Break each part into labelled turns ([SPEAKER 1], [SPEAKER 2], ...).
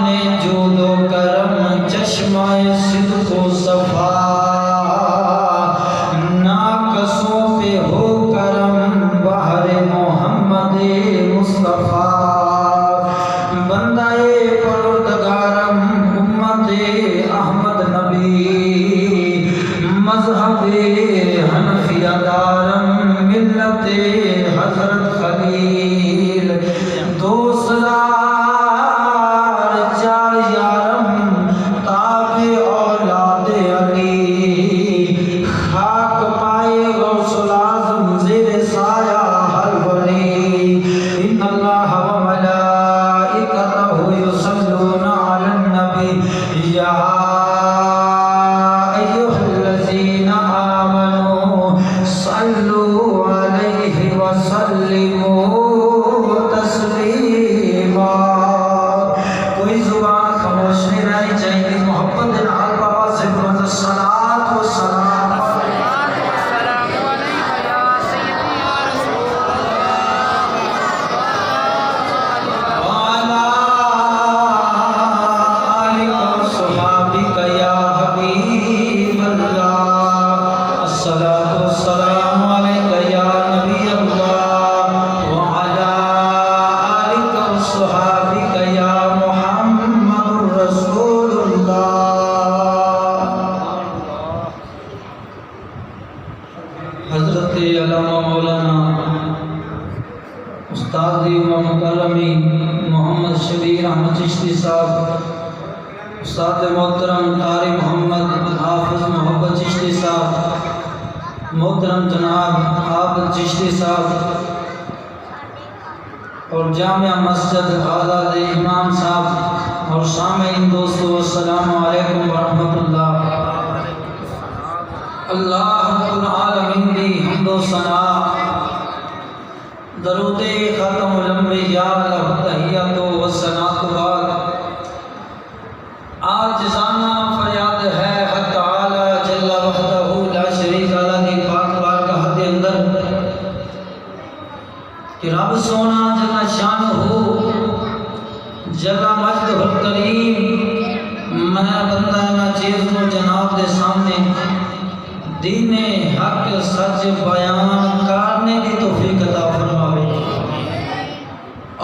[SPEAKER 1] ने जूदो करम चश्माए सिद्को सफा नाकसों पे हो करम बहरे मोहम्मद मुस्तफा बंदाए परवरदिगारम उम्मते अहमद नबी मजहबे हनफिया दारम मिल्लते हजरत खलील दो सलार चार यारम ताबे औलाद अली खाक पाए गौसुल आज़म ज़ेरे साया हर वली इन्नल्लाह व मलाइकतहु युसल्लूना अलन नबी या अय्युहल्लज़ीना आमनू सल्लू अलैहि व सल्लिमू तस्लीमा। कोई जुबान खामोश नहीं रहनी चाहिए। मोहब्बत नाल बाबा से बुलंद सलात व सलाम वाला आलिका व सहाबिका या हबीबल्लाह अस्सलातु वस्सलामु अलैका या नबी अल्लाह व अला आलिका व सहाबिका या मुहम्मदुर रसूलुल्लाह। हज़रत अल्लामा मौलाना उस्ताद मुकर्रमी मोहम्मद शबीर अहमद चिश्ती साहब, उस्ताद मोहतरम कारी मोहम्मद हाफिज मोहब्बत चिश्ती साहब, मोहतरम जनाब आबिद चिश्ती साहब और जामिया मस्जिद आला दे इमाम साहब और सामीन दोस्तों, अस्सलामु अलैकुम व रहमतुल्लाह। अल्लाह रब्बुल आलमीन दी हम्दो सना दरूदे खत्मुल अंबिया लहु तहियतु व सनातु बाद। आज जाना फरियाद है हक ताला जल्ला वहदहु ला शरीका लहु दी पाक बारगाह के अंदर कि रब सोना जल्ला शानहु जल्ला मजदहुल करीम मैं बंदा ना चीज को जनाब दे सामने दीने हक सच बयान करने की तौफीक अता फरमावे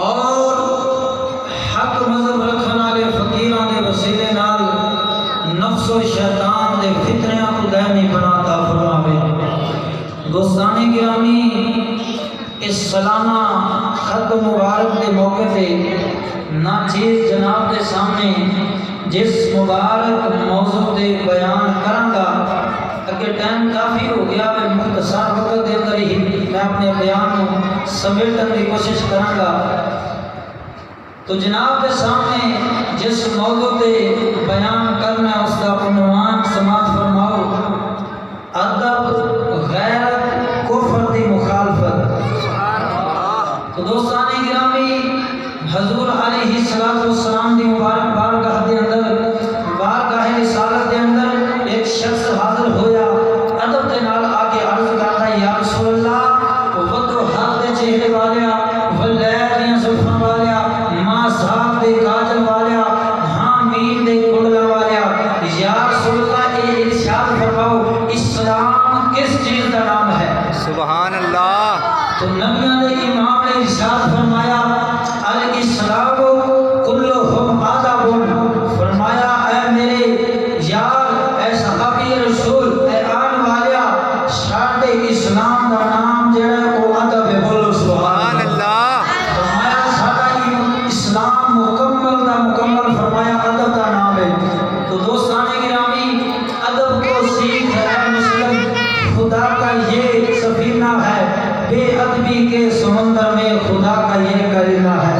[SPEAKER 1] और हक मजहब रखने वाले फकीरां दे वसीले नाल नफ्स और शैतान दे फितरियां को दायमी बनाता फरमावे। दोस्तानी गिरामी, इस सालाना खत मुबारक के मौके पे ना चीज जनाब के सामने जिस मुबारक मौजू से बयान करांगा, अगे टाइम काफ़ी हो गया है, मुख्तसर वक्त के अंदर ही मैं अपने बयान को समेटने की कोशिश करांगा। तो जनाब के सामने जिस मौजू पे बयान करना है उसका उन्वान समात फरमाओ, अदब गैरत कुफ्र दी मुखालफत। तो दोस्तानी गिरामी, हजूर अलैहिस्सलातु वस्सलाम दी मुबारक बारगाह दे अंदर बारगाह रिसालत दे अंदर एक शख्स हाजिर होया, अदब के नाल आके अर्ज करता है, या रसूलल्लाह वदो हक दे चेहरे वालिया वलैल दियां जुल्फां वालिया मां साहब दे काजल वालिया हां मीन दे कुंडला वालिया, या रसूलल्लाह ये इरशाद फरमाओ इस्लाम किस चीज का नाम है?
[SPEAKER 2] सुभान अल्लाह।
[SPEAKER 1] तो नबियों ने इमाम ने इरशाद फरमाया अल इस्लाम कुल्लुहुम आदाबुन। फरमाया ऐ मेरे यार, ऐ सहाबी रसूल, ऐ आन वालिया, साडे इस्लाम का नाम जेड़ा वो अदब है। बोलो सुभान
[SPEAKER 2] अल्लाह।
[SPEAKER 1] फरमाया साडा इस्लाम मुकम्मल दा मुकम्मल फरमाया अदब का नाम है। तो दोस्ताने गिरामी, अदब को सीख है मुस्लिम, खुदा का ये सफीना है, बेअदबी के समंदर में खुदा का ये करीना है।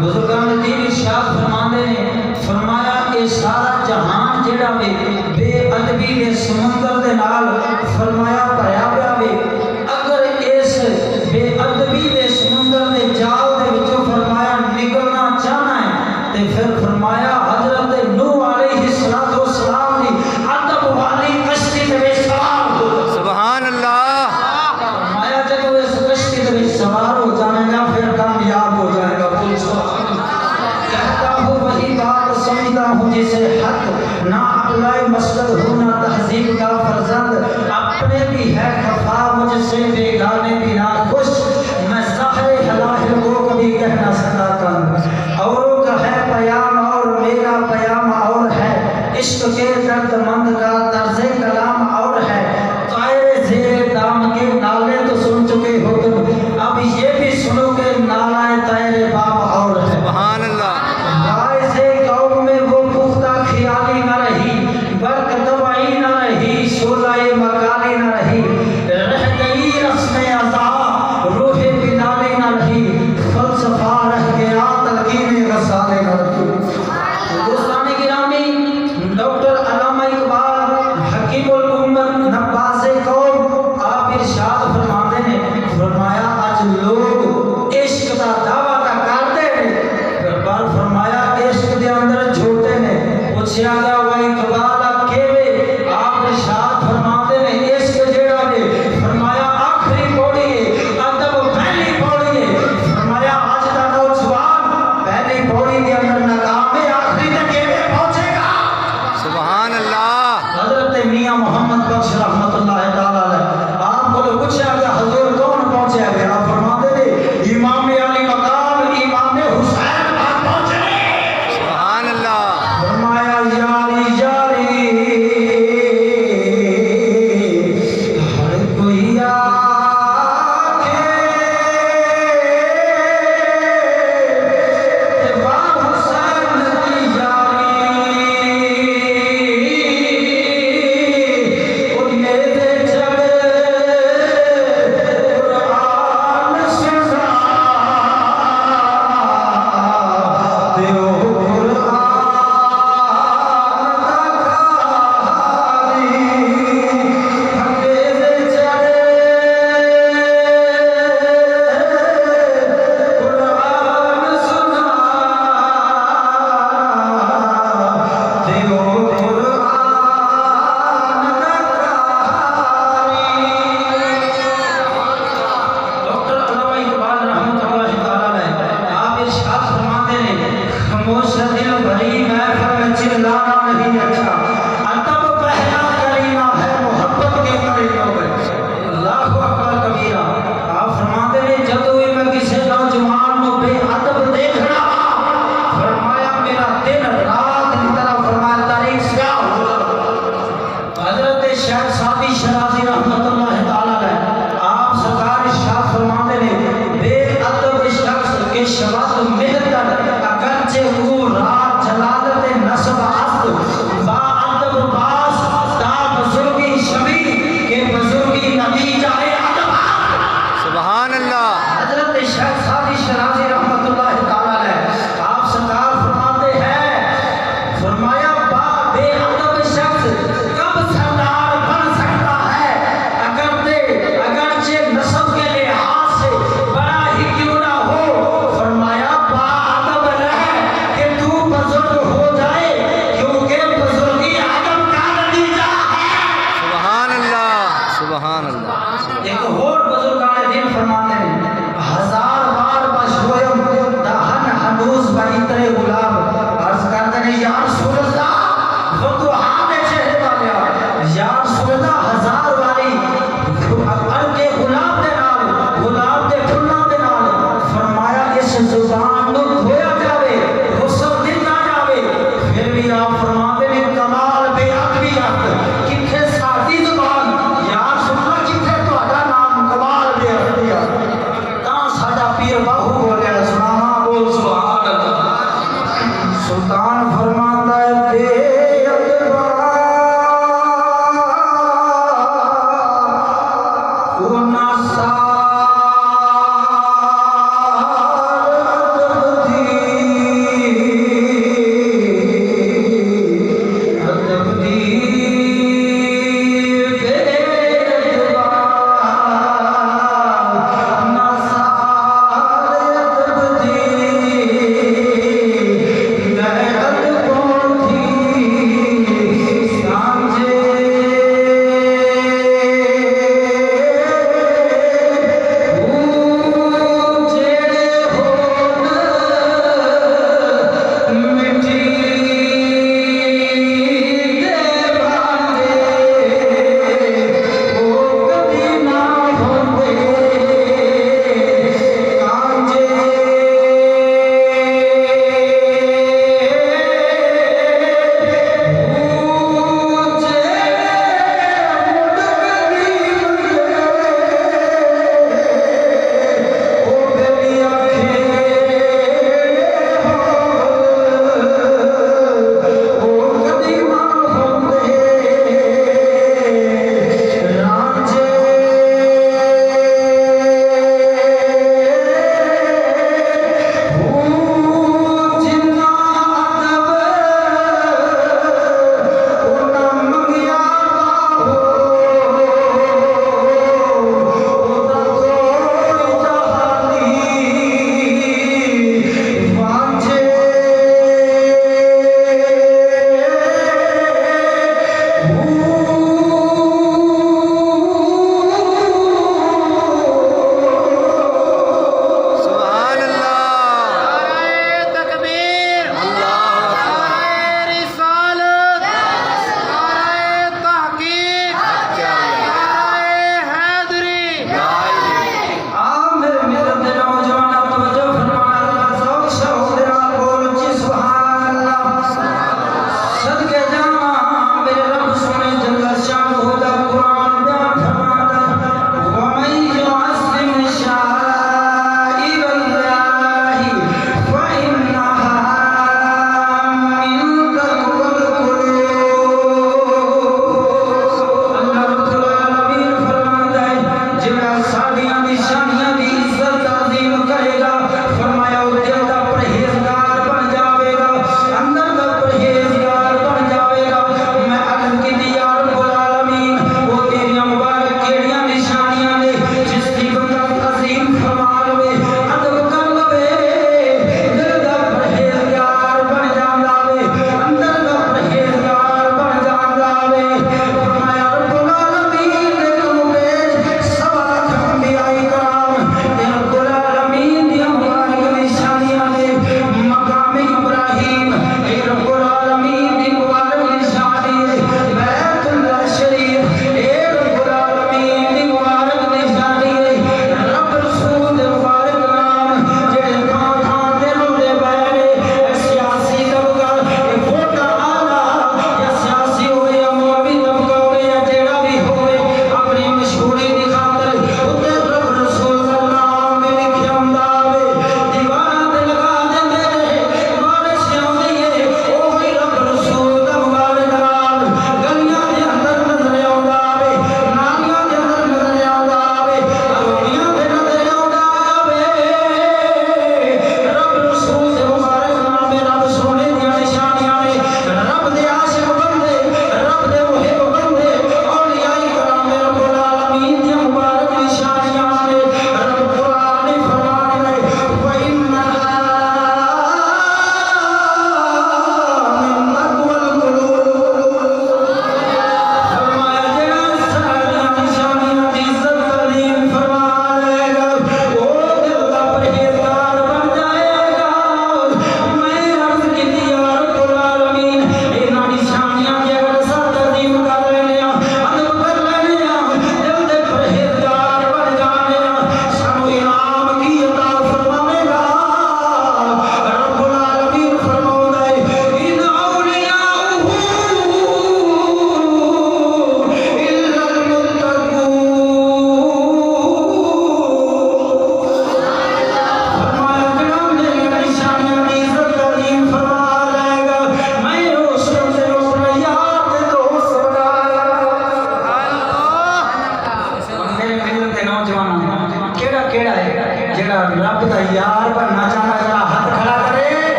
[SPEAKER 1] बुजुर्गान दीन इरशाद फरमाते ने फरमाया ये सारा जहान जेड़ा वे बेअदबी के समंदर दे नाल फरमाया भरया पिया वे, अगर इस बेअदबी के समंदर दे जाल दे विचों फरमाया निकलना चाहना है ते फिर फरमाया हजरत नूह अलैहिस्सलातु वस्सलाम दी अदब वाली कश्ती दे विच सवार हो।
[SPEAKER 2] सुभान अल्लाह।
[SPEAKER 1] फरमाया जब इस कश्ती दे विच सवार हो जाएगा फिर कामयाब हो जाएगा। कहता हूँ वही बात जिसे हक ना अकलाए मसलद हो ना तहजीब का फर्जंद अपने भी है खफा मुझसे बेगाने भी ना खुश मैं ज़ाहिर हलाहिल को कभी कह ना सका कम औरों का है पयाम और मेरा पयाम और है इश्क के दर्दमंद का तर्ज कलाम और है तायरे ज़ेरे दाम के नाले तो सुन चुके हो तुम अब ये भी सुनोगे नालाए तायरे बाम और है
[SPEAKER 2] सुभान अल्लाह
[SPEAKER 1] राय से कौम में वो पुख्ता ख्याली न रही बर्क दवाई न रही शोलाए मकाली न रही रह गई रस्म अज़ा रूह बिलाली न रही फलसफा रह गया तलकीन गसाले न रही दोस्तान गिरामी डॉक्टर अल्लामा इकबाल हकीमुल उम्मत नवाज़े कौम आप इरशाद फरमाते हैं फरमाया आज लोग इश्क का दावा का करते हैं पर फरमाया इश्क के अंदर झूठे ने पूछा गया वही इकबाल केवे आप इरशाद फरमाते हैं इश्क जेड़ा ने फरमाया आखिरी पौड़ी है अदब पहली पौड़ी है फरमाया आज का नौजवान पहली पौड़ी के अंदर नाकाम है आखिरी तक केवे पहुंचेगा
[SPEAKER 2] सुभान अल्लाह
[SPEAKER 1] हजरत मियां मोहम्मद बख्श रहमतुल्लाह तआला अलैह आप बोलो पूछा गया हुजूर कौन पहुंचे हैं आप फरमाते थे इमाम अली मकाम इमाम हुसैन आप पहुंचे
[SPEAKER 2] सुभान अल्लाह
[SPEAKER 1] फरमाया यारी यारी हर कोई आके इमाम हुसैन की यारी उन्हें दे जग कुरान सुना देओ डॉक्टर अल्लामा इकबाल रहमतुल्लाह तआला अलैह आप इरशाद फरमाते हैं खामोश दिल भरी महफिल में चिल्लाना नहीं अच्छा अदब पहला करीना है मोहब्बत के करीनों में अल्लाहु अकबर कबीरा आप फरमाते हैं जब भी मैं किसी नौजवान को बेअदब देखना फरमाया मेरा दिन रात की तरह फरमाया तारीख स्याह हो हजरत शेख सादी शराजी रहमतुल्लाह तआला अलैह आप सरकार इरशाद फरमाते हैं बेअदब शख्स के शब्द मेहतर अगरचे वो रात जलालत नस्ब अस्त बाअदब बास दा बुजुर्गी शमी के बुजुर्गी नबी जाए अदब
[SPEAKER 2] सुभान अल्लाह
[SPEAKER 1] हजरत शेख सादी शराजी रहमतुल्लाह तआला अलैह आप सरकार फरमाते हैं फरमाया बा बेअदब शख्स कब सरदार बन सकता है अगरचे नस्ब के लिहाज से बड़ा ही क्यों ना हो फरमाया बाअदब रह कि तू बुजुर्ग हो जाए क्योंकि बुजुर्गी अदब का नतीजा है
[SPEAKER 2] सुभान अल्लाह सुभान अल्लाह
[SPEAKER 1] एक और बुजुर्गान दिन फरमाते हैं हजार बार बशोयम दहन हनूस बइतरे गुलाम अर्ज करते हैं या रसूल अल्लाह वो तो हाथ चेहरे वाले या रसूल अल्लाह हजार वाली अर के गुलाब दे फुल्लां दे नाल फरमाया इस जुबान नु धोया जावे गुस्सा दिन ना जावे फिर भी आप फरमाते हैं कमाल बेअदबियत किथे साडी जुबान यार सुनना किथे ਤੁਹਾਡਾ नाम कमाल बेअदबियत ता साडा पीर बाहू बोलिया सुनावा बोल सुभान अल्लाह सुल्तान फरमाता है बेअदबा वो ना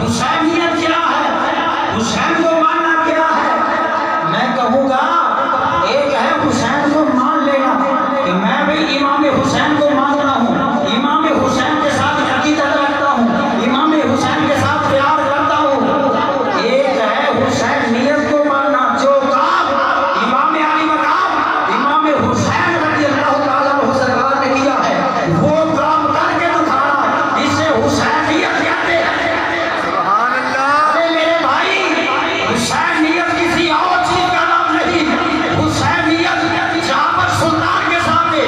[SPEAKER 1] हुसैनियत क्या है, हुसैन को मानना क्या है। मैं कहूँगा एक है हुसैन को मान लेना कि मैं भी इमाम हुसैन को मानता हूँ, इमाम हुसैन के साथ अकीदत रखता हूँ, इमाम हुसैन के साथ प्यार करता हूँ। एक है हुसैनियत को मानना, जो काम इमाम अली मकाम इमाम हुसैन रज़ी अल्लाह तआला अन्हु सरकार ने किया है वो काम करके दिखाना, इसे हुसैनियत कहते हैं।
[SPEAKER 2] सुभान अल्लाह।
[SPEAKER 1] अरे मेरे भाई, हुसैनियत किसी और चीज का नाम नहीं, हुसैनियत जहाँ पर सुल्तान के सामने,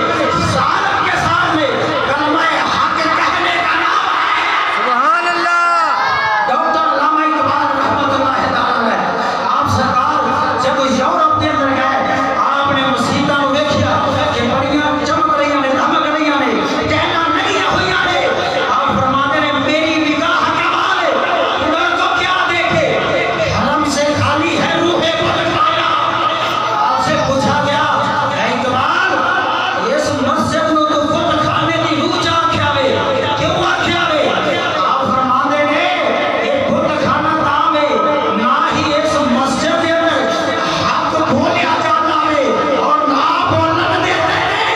[SPEAKER 1] जालिम के सामने कलमा हक कहने का नाम है।
[SPEAKER 2] सुभान अल्लाह।
[SPEAKER 1] डॉक्टर अल्लामा इकबाल रहमतुल्लाह तआला अलैह, आप सरकार जब यूरोप के अंदर गए, आपने मस्जिदां में देखिया कि बड़ियां चमक रही ने, धमक रही ने, कहना नहीं हुई ने। आप फरमाते ने मेरी निगाह कमाल है, उधर तो क्या देखे, हरम से खाली है रूहे बदखाना। आपसे पूछा गया, ऐ इकबाल, इस मस्जिद में तो खुद खाने की रूह जा आख्यावे, क्यों आख्यावे। आप फरमाते ने ये खुद खाना ताम है, ना ही इस मस्जिद के अंदर हक बोलिया जाता है और ना बोलन देते हैं।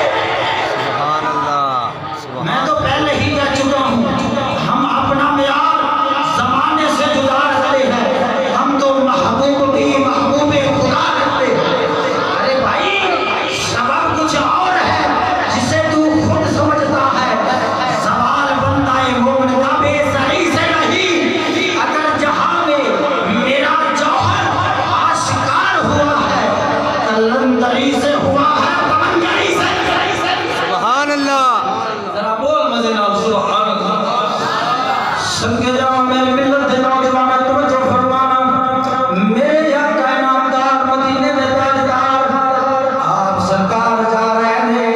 [SPEAKER 2] सुभान अल्लाह।
[SPEAKER 1] मैं
[SPEAKER 2] सुभान
[SPEAKER 1] तो पहले ही कह चुका हूँ, हम अपना म्यार जमाने से जुदा रखते हैं, हम तो महबूब भी महबूब खुदा रखते हैं। अरे भाई, सबब कुछ और है जिसे तू खुद समझता है। सवाल बनता है मोमिन का बेसही से नहीं, अगर जहां में मेरा जौहर आशिकार हुआ है, कलंदरी से हुआ है, कलंदरी से।
[SPEAKER 2] सुभान अल्लाह।
[SPEAKER 1] जरा बोल मजे नाल सुभान अल्लाह। संगे जाओ मेरे मिल्लत दे नौजवान, तवज्जो फरमाना। मेरे या कायनातदार मदीने में ताजदार, आप सरकार जा रहे ने,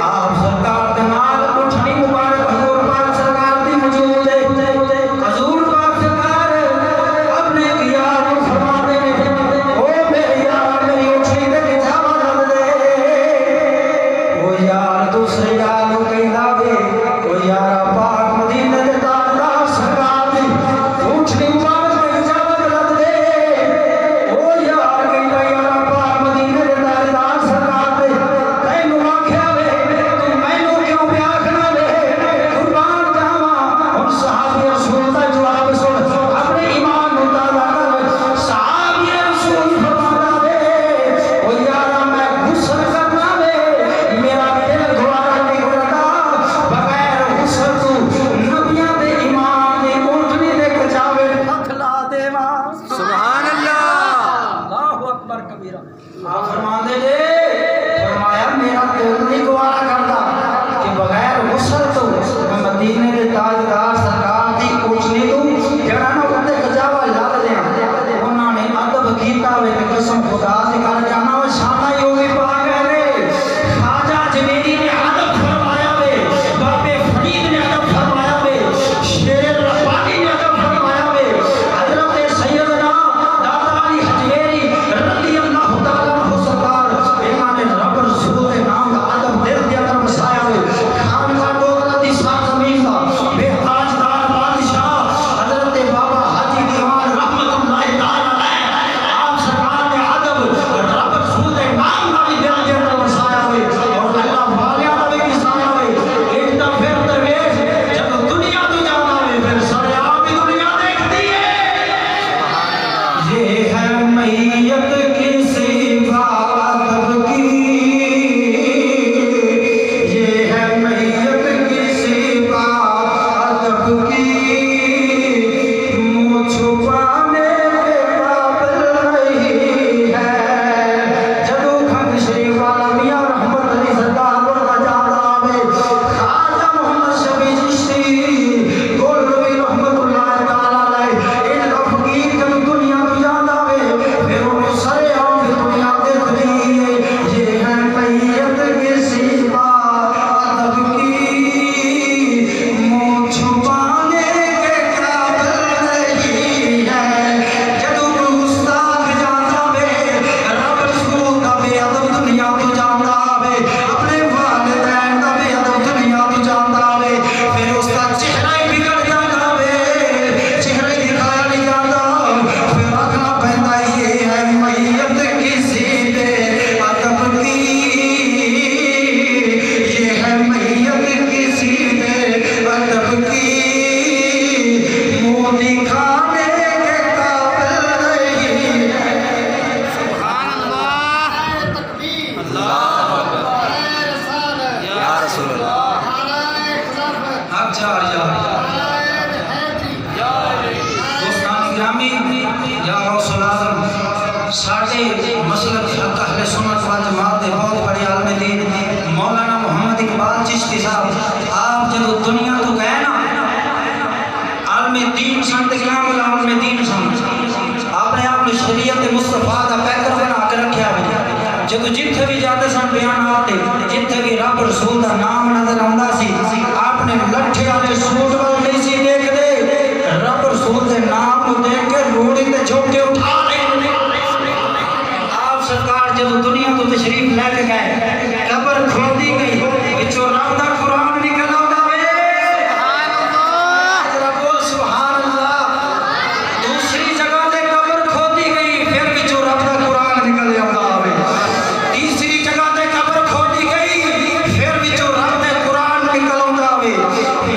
[SPEAKER 1] आप सरकार दे नाल उठनी मुबारक हजूर पाक सरकार दी मौजूद है। हजूर पाक सरकार अपने यार को फरमाते ने, ओ मेरे यार मेरी उठनी दे किताब रख दे। ओ यार दूसरे यार को कहना वे, ओ यार पाक मदीने दे ताजदार सरकार दी उठनी मुबारक दे किताब रख दे। ओ यार कहना यार पाक मदीने दे ताजदार सरकार दे तैनू आख्या वे, तू मैनू क्यों पे आखना वे, कुर्बान जावा। हुण सहाबी रसूल दा जवाब सुन, अपने ईमान नू ताज़ा कर। सहाबी रसूल फरमाता वे, ओ यारा मैं गुस्ल करना वे, मेरा दिल गवारा नहीं करता, बगैर गुस्ल तू नबियां दे ईमान दी उठनी दे कचावे हथ ला देवा।
[SPEAKER 2] सुभान अल्लाह।
[SPEAKER 1] अल्लाहु अकबर कबीरा। आप फरमाते जे, फरमाया मेरा दिल नहीं गवारा करता कि बगैर गुस्ल तो मैं मदीने दे ताजदार सरकार दी उठनी तू जड़ा ना उत्ते कचावा ला दे। उन्होंने अदब कीता वे ते कसम खुदा दी कर जाना वे शाना योगी पा गए रे। ख्वाजा जवेरी ने अदब फरमाया वे, बाबे फरीद ने अदब फरमाया वे, शेर रब्बानी ने अदब फरमाया वे, हजरत सैयदना दादा अली हजवेरी रज़ी अल्लाह तआला अन्हु गिरामी या गौसुल आज़म साडे मसलक हक अहले सुन्नत व जमात दे बहुत बड़े आलिम दीन मौलाना मोहम्मद इकबाल चिश्ती साहब आप जब दुनिया तो गए ना आलिम दीन सन ते कलाम आलिम दीन सन अपने आप ने शरीयत मुस्तफा दा पैकर बना के रखा है जब जिथे भी जाते सन बयान आते जिथे भी रब रसूल दा नाम नजर आंदा सी आपने लट्ठे वाले सूट वाल नहीं सी देखदे रब रसूल दे नाम को देख के रोड़ी ते झुक के उठा ले आप सरकार जब दुनिया तो तशरीफ लेके गए कब्र खोदी गई विचों रब दा कुरान निकल आंदा वे सुभान अल्लाह जरा बोल सुभान अल्लाह दूसरी जगह ते कब्र खोदी गई फिर विचों रब दा कुरान निकल आंदा वे तीसरी जगह ते कब्र खोदी गई फिर विचों रब दा कुरान निकल आंदा वे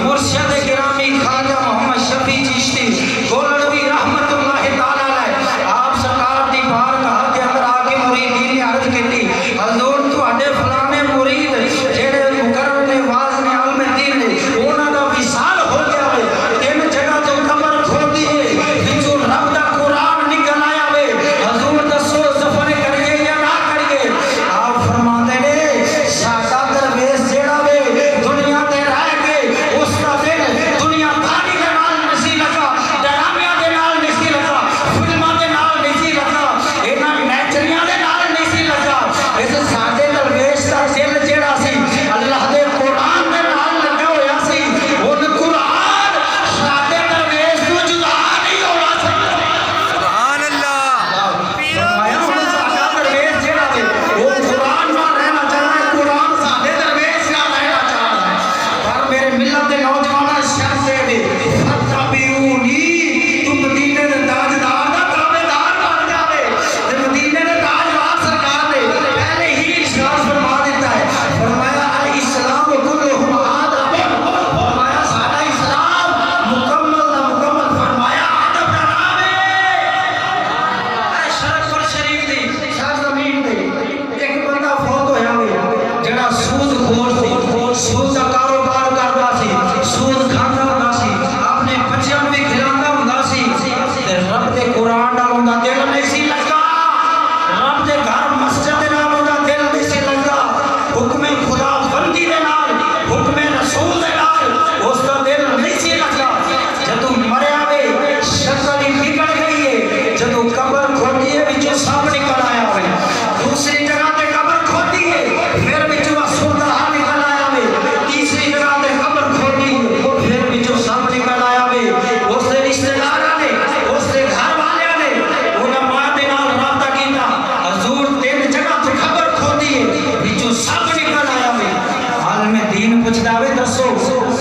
[SPEAKER 1] मुर्शिद गिरामी ख्वाजा मोहम्मद शफी चिश्ती गोलड़वी रहमतुल्लाह तआला अलैह आप सरकार दी बारगाह के अंदर आके मुरीदीन ने अर्ज की हजूर तुहाडे फलाने मुरीद जेड़े मुकर्रम ने वाज ने आलिम दीन ने उन्हां दा विसाल हो गया वे तीन जगह तो कब्र खोदी है विचों रब दा कुरान निकल आया वे हजूर दसो सफर करिए या ना करिए आप फरमाते ने साडा दरवेश जेड़ा वे दुनिया ते रह के उसका दिल दुनिया दारी दे नाल नहीं लगा डरामियां दे नाल नहीं लगा फिल्मां दे नाल नहीं लगा इन्हां नेचरियां दे नाल नहीं लगा इस साडे दरवेश दा दिल जेड़ा सी अल्लाह दे कुरान दे नाल लगा होया सी उन कुरान साडे दरवेश तो जुदा नहीं होना चाहिए
[SPEAKER 2] सुभान अल्लाह
[SPEAKER 1] फरमाया हुन साडा दरवेश जेड़ा वे वो कुरान नाल रहना चाहता है कुरान साडे दरवेश नाल रहना चाहता है पर मेरे मिलत दे नौजवान शर्त दे वे फतबीऊनी तुम मदीने दे ताजदार दा ताबेदार बन जावे ते मदीने दे ताजदार सरकार ने पहले ही इरशाद फरमा देता है फरमाया अल इस्लाम कुल्लुहु आदब फरमाया साडा इस्लाम मुकम्मल दा मुकम्मल फरमाया आदब दा नाम है शरफ पर शरीफ दी सरजमीन दे एक बंदा फौत होया वे जेड़ा सूद खोर सी सूद दा कारोबार करदा सी सूद खांदा हुंदा सी अपने बच्चों भी खिलांदा हुंदा सी ते रब दे कुरान नाल उंदा दिल नहीं सी लगा रब दे घर मस्जिद दे नाल उंदा दिल नहीं सी लगा हुक्म खुदा बंदी दे नाल हुक्म रसूल दे नाल उसका दिल नहीं सी लगा जदों मरया वे शक्ल ही बिगड़ गई है जदों कब्र खोदी है विचों सांप निकल आया वे दूसरी जगह ते कब्र खोदी है फिर विचों असुरदा निकल आया वे तीसरी जगह ते कब्र खोदी है फिर विचों सांप निकल आया वे उसदे रिश्तेदारां ने उसदे घर वालियां ने उलमा दे नाल राबता कीता हजूर तीन जगह तो कब्र खोदी है विचों सांप निकल आया वे आलिम दीन पुछदा वे दसो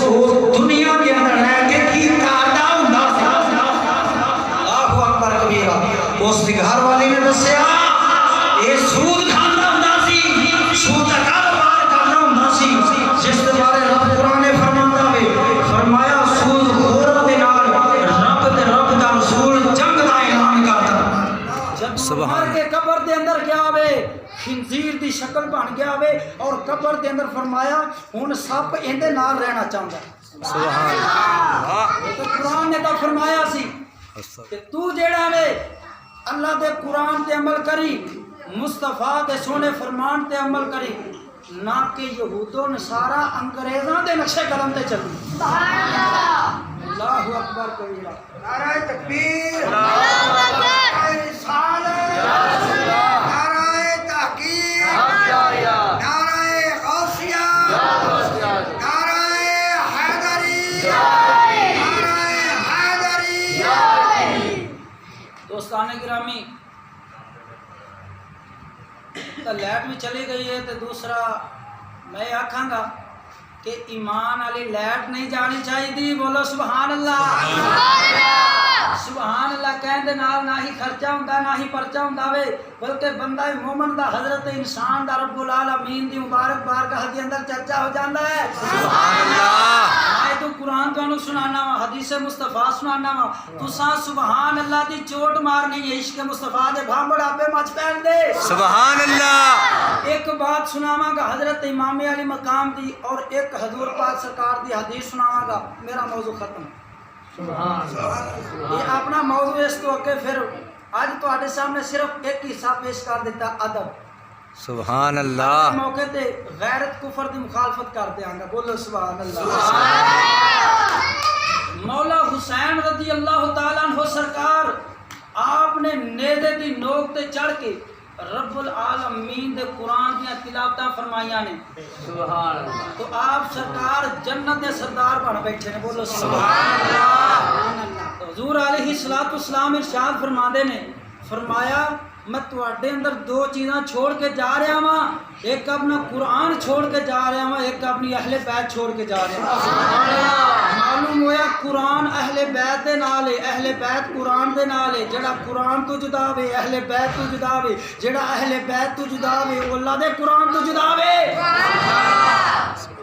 [SPEAKER 1] ओ दुनिया के अंदर रह के की करदा हुंदा अल्लाहु अकबर कबीरा उस दी घर वाली ने दसया ये सूद खांदा हुंदा सी सूद दा कारोबार करदा हुंदा सी जिस दे बारे रब कुरान ने फरमांदा वे फरमाया सूद खोरां दे नाल रब दा रसूल जंग दा ऐलान करदा जब
[SPEAKER 2] सुभान
[SPEAKER 3] के कब्र दे अंदर गया वे खिंजीर दी शक्ल बन गया वे और कब्र दे अंदर फरमाया हुन सप इंदे नाल रहना चाहंदा
[SPEAKER 2] सुभान अल्लाह
[SPEAKER 3] तो कुरान ने तो फरमाया सी कि तू जेड़ा वे अल्लाह दे कुरान ते अमल करी मुस्तफा दे सोने फरमान ते अमल करी ना कि यहूदो नसारा अंग्रेजां दे नक्शे कदम ते चली सुभान अल्लाह अल्लाहु अकबर कबीरा नारे तकबीर अल्लाहु अकबर नारे रिसालत नारे तहकीक नारे गौसिया नारे हैदरी नारे हैदरी
[SPEAKER 1] दोस्तान गिरामी तो लाइट भी चली गई है तो दूसरा मैं आखांगा कि ईमान वाली लाइट नहीं जानी चाहिए बोलो सुभान अल्लाह सुभान अल्लाह कहने नाल ना ही खर्चा हुंदा ना ही परचा हुंदा वे बल्कि बंदा मोमन दा हजरत इंसान दा रब्बुल आलमीन दी मुबारक बारगाह दे अंदर चर्चा हो जांदा है
[SPEAKER 2] सुभान अल्लाह
[SPEAKER 1] आए तो कुरान तुहानू सुनाना वा हदीस मुस्तफा सुनाना वा तुसा सुभान अल्लाह दी चोट मारनी है इश्क मुस्तफा दे भांबड़ आपे मच पैन दे
[SPEAKER 2] सुभान अल्लाह
[SPEAKER 1] एक बात सुनावांगा हजरत इमाम अली मकाम दी और एक हजूर पाक सरकार दी हदीस सुनावांगा मेरा मौजू खत्म
[SPEAKER 3] ये अपना मौजू इस तो अगे फिर आज तो सामने सिर्फ एक हिस्सा पेश कर देता अदब
[SPEAKER 2] सुभान अल्लाह।
[SPEAKER 3] मौके ते गैरत कुफर की मुखालफत कर देंगे। बोलो सुभान अल्लाह। मौला हुसैन रजी अल्लाह तआला अन्हु सरकार आपने नेज़े दी नोक ते चढ़ के रब्बुल आलमीन दे कुरान दी तिलावतां फरमाइयां ने। सुभान अल्लाह। तो आप सरकार जन्नत दे सरदार बन बैठे ने। बोलो सुभान अल्लाह। तो हुजूर अलैहिस्सलातु वस्सलाम इरशाद फरमाते ने, फरमाया मैं तुहाडे अंदर दो चीज़ां छोड़ के जा रहा वा, एक अपना कुरान छोड़ के जा रहा वा, एक अपनी अहले बैत छोड़ के जा रहा वा। मालूम होया कुरान अहले बैत दे नाल है, अहले बैत कुरान दे नाल है। जेड़ा कुरान तो जुदा वे अहले बैत तो जुदा वे, जेड़ा अहले बैत तो जुदा वे अल्लाह दे कुरान तो जुदा वे।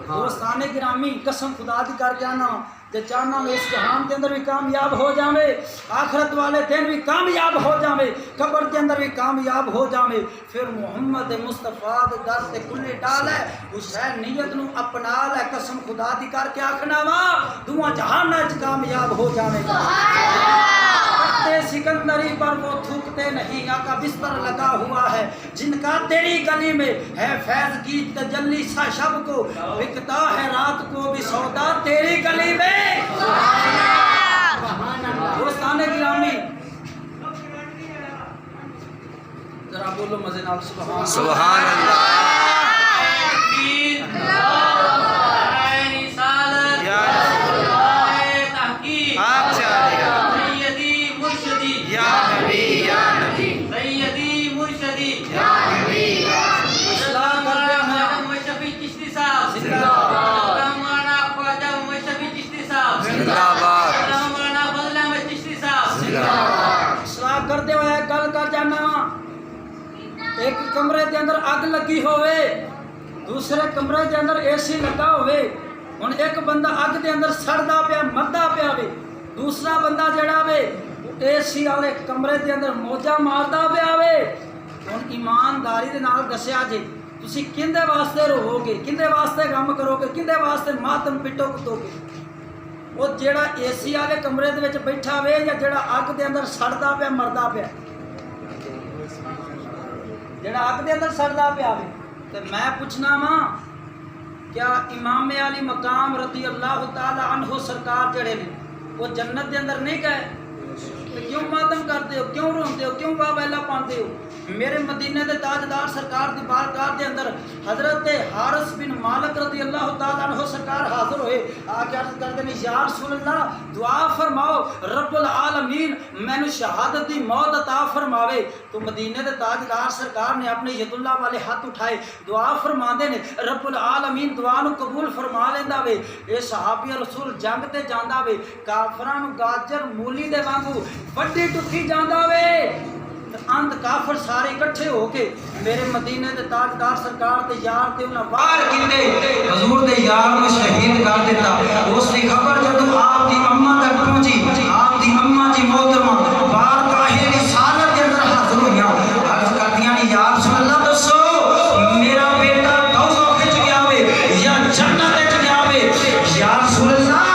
[SPEAKER 3] दोस्ताने गिरामी कसम खुदा दी कर जाना जे चाहना मैं इस जहान के अंदर भी कामयाब हो जावे, आखरत वाले दिन भी कामयाब हो जावे, कब्र के अंदर भी कामयाब हो जावे, फिर मोहम्मद मुस्तफा दे दर ते कुल्ले डाल है हुसैन नीयत नू अपना ले। कसम खुदा दी करके आखना वा दुआ जहान च कामयाब हो जावेगा। सिकंदरी पर वो थूकते नहीं, आका बिस्तर लगा हुआ है जिनका तेरी गली में है फैज की तजल्ली सा शब को बिकता है रात को भी सौदा तेरी गली में। दोस्ताने गिरामी जरा बोलो मजे नाल सुभान
[SPEAKER 2] सुभान अल्लाह।
[SPEAKER 3] करते हुए गल कर जाना, एक कमरे के अंदर अग लगी होवे, दूसरे कमरे के अंदर एसी लगा होवे। हुण एक बंदा अग के अंदर सड़दा पिया मरदा पिया वे, दूसरा बंदा जड़ा वे एसी वाले कमरे के अंदर मौजा मारदा पिया वे। हुण ईमानदारी दे नाल दस्सिया जे तुसी किंदे वास्ते रोवोगे, किंदे वास्ते गम करोगे, किंदे वास्ते मातम पिटो कुटोगे? वो जेड़ा एसी वाले कमरे दे विच बैठा वे या जेड़ा अग दे अंदर सड़दा पिया मरदा पिया? जेड़ा अग दे अंदर सड़दा पिया वे। ते मैं पूछना वा क्या इमाम अली मकाम रज़ी अल्लाह तआला अन्हु सरकार जड़े ने वो जन्नत दे अंदर नहीं गए? तो क्यों मातम करते हो, क्यों रोंदे हो, क्यों वावेला पाते हो? मेरे मदीने दे ताजदार सरकार दी बारगाह दे अंदर हजरत हारिस बिन मालिक रज़ी अल्लाह तआला अन्हु सरकार हाजिर होए, आके अर्ज करते ने या रसूल अल्लाह दुआ फरमाओ रब्बुल आलमीन मैनू शहादत दी मौत अता फरमावे। तो मदीने दे ताजदार सरकार ने अपने यदुल्लाह वाले हाथ उठाए दुआ फरमाते ने रब्बुल आलमीन दुआ नू कबूल फरमा लेंदा वे। ये सहाबी रसूल जंग ते जांदा वे, काफरां नू गाजर मूली दे वांगू वड्डी टुकी जांदा वे। अंत काफर सारे इकट्ठे होके मेरे मदीने दे ताजदार सरकार दे यार ते उन्हां वार कीते,
[SPEAKER 1] हजूर दे यार नू शहीद कर दिता। उसकी खबर जदों आप दी अम्मा तक पहुंची, आप दी अम्मा जी मोहतरमा बार काहे रिसालत के अंदर हाजिर होइयां, अर्ज करदियां ने या रसूल अल्लाह दसो मेरा बेटा दोज़ख विच गया वे या जन्नत विच गया वे? या रसूल अल्लाह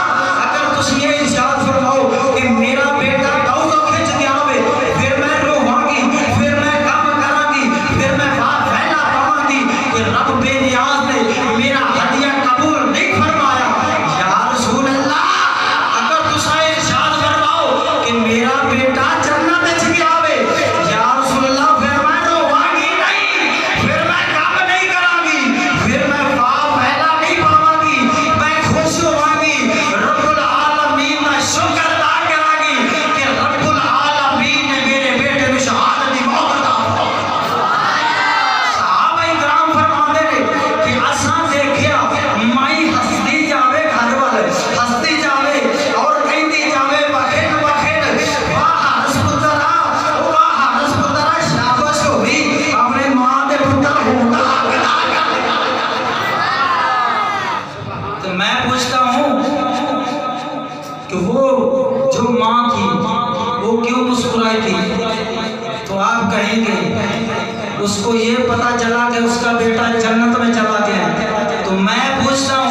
[SPEAKER 1] अगर तुसीं ये इरशाद फरमाओ कि मेरा बेटा दोज़ख विच गया वे फिर मैं रोवांगी, फिर मैं गम करांगी, फिर मैं बात फैला पावांगी कि रब बेनियाज ने मेरा हदिया कबूल नहीं फरमाया। या रसूल अल्लाह अगर तुसा इरशाद फरमाओ कि मेरा बेटा जन्नत विच गया वे, या रसूल अल्लाह फिर मैं रोवांगी नहीं, फिर मैं गम नहीं करांगी, फिर मैं बात फैला नहीं पावांगी, मैं खुश होवांगी, रब्बुल आलमीन का शुक्र अदा करांगी कि रब्बुल आलमीन ने मेरे बेटे को शहादत दी मौत अता फरमाई। सहाबा इकराम फरमाते ने कि असां देखिया माई हंसदी जावे घर वाले हंसदी जावे और कहती जावे बखेड़ बखेड़ वाह हंस पुत्रा, वाह हंस पुत्रा, शाबाश होई अपने मां दे पुत्र होंदा। तो मैं पूछता हूँ कि वो जो माँ थी वो क्यों मुस्कुराई थी? तो आप कहेंगे उसको ये पता चला कि उसका बेटा जन्नत में चला गया। तो मैं पूछता हूँ